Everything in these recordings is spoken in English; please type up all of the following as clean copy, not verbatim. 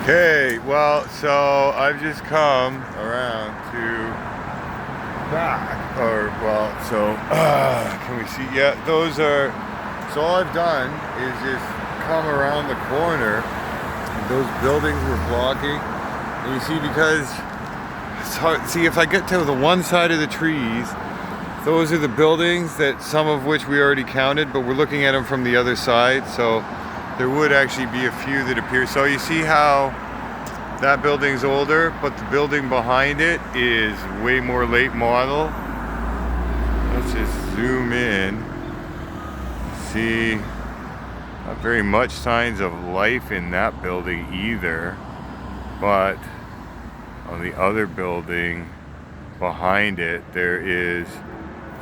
Okay, well, so I've just come around to back, can we see? Yeah, those are, so all I've done is just come around the corner. Those buildings were blocking, and you see, because it's hard, see, if I get to the one side of the trees, those are the buildings that some of which we already counted, but we're looking at them from the other side, so there would actually be a few that appear. So you see how that building's older, but the building behind it is way more late model. Let's just zoom in. See, not very much signs of life in that building either, but on the other building behind it, there is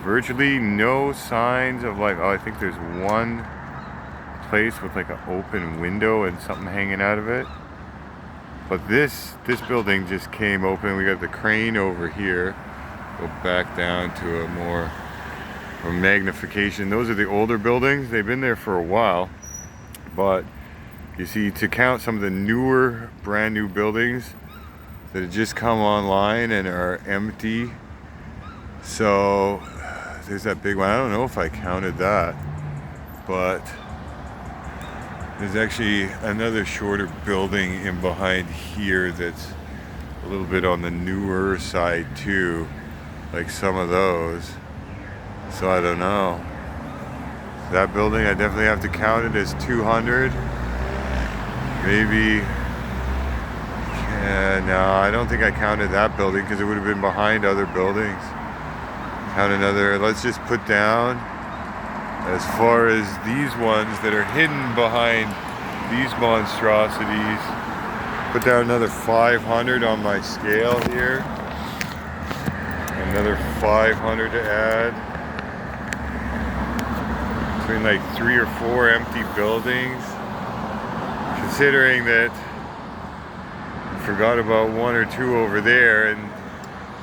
virtually no signs of life. Oh, I think there's one place with like an open window and something hanging out of it. But this building just came open. We got the crane over here. Go back down to a more magnification. Those are the older buildings. They've been there for a while. But you see, to count some of the newer, brand new buildings that have just come online and are empty. So there's that big one. I don't know if I counted that, but there's actually another shorter building in behind here that's a little bit on the newer side too, like some of those. So I don't know. That building, I definitely have to count it as 200. Maybe, yeah, no, I don't think I counted that building because it would have been behind other buildings. Count another, let's just put down, as far as these ones that are hidden behind these monstrosities, put down another 500 on my scale here. Another 500 to add. Between like 3 or 4 empty buildings. Considering that I forgot about 1 or 2 over there and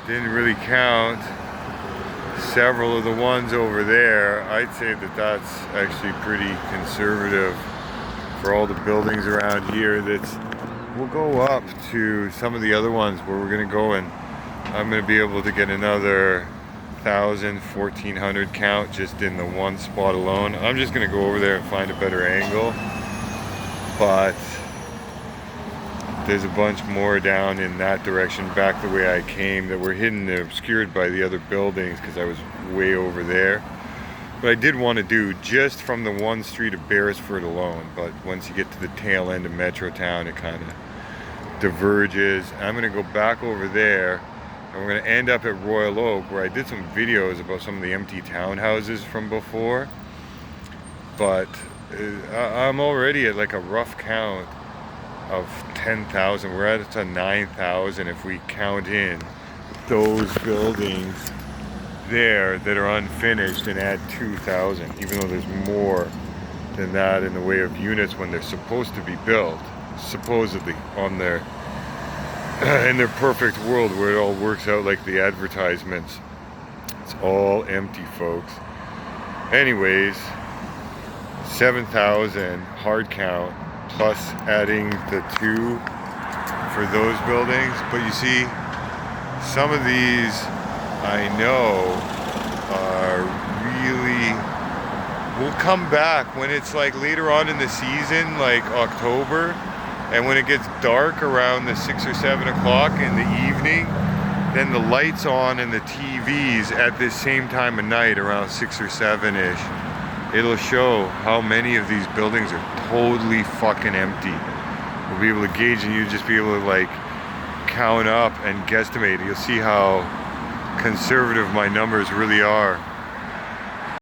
didn't really count several of the ones over there, I'd say that that's actually pretty conservative for all the buildings around here. We'll go up to some of the other ones where we're going to go, and I'm going to be able to get another 1,000, 1,400 count just in the one spot alone. I'm just going to go over there and find a better angle, but there's a bunch more down in that direction back the way I came that were hidden and obscured by the other buildings because I was way over there. But I did want to do just from the one street of Beresford alone, but once you get to the tail end of Metrotown, it kind of diverges. I'm going to go back over there, and we're going to end up at Royal Oak, where I did some videos about some of the empty townhouses from before. But I'm already at like a rough count of 10,000. We're at 9,000 if we count in those buildings there that are unfinished and add 2,000, even though there's more than that in the way of units when they're supposed to be built, supposedly on their in their perfect world where it all works out like the advertisements. It's all empty, folks. Anyways, 7,000 hard count plus adding the 2 for those buildings. But you see, some of these I know are really, will come back when it's like later on in the season, like October, and when it gets dark around the 6 or 7 o'clock in the evening, then the lights on and the TVs at this same time of night around 6 or 7-ish, it'll show how many of these buildings are totally fucking empty. We'll be able to gauge, and you'll just be able to like count up and guesstimate. You'll see how conservative my numbers really are.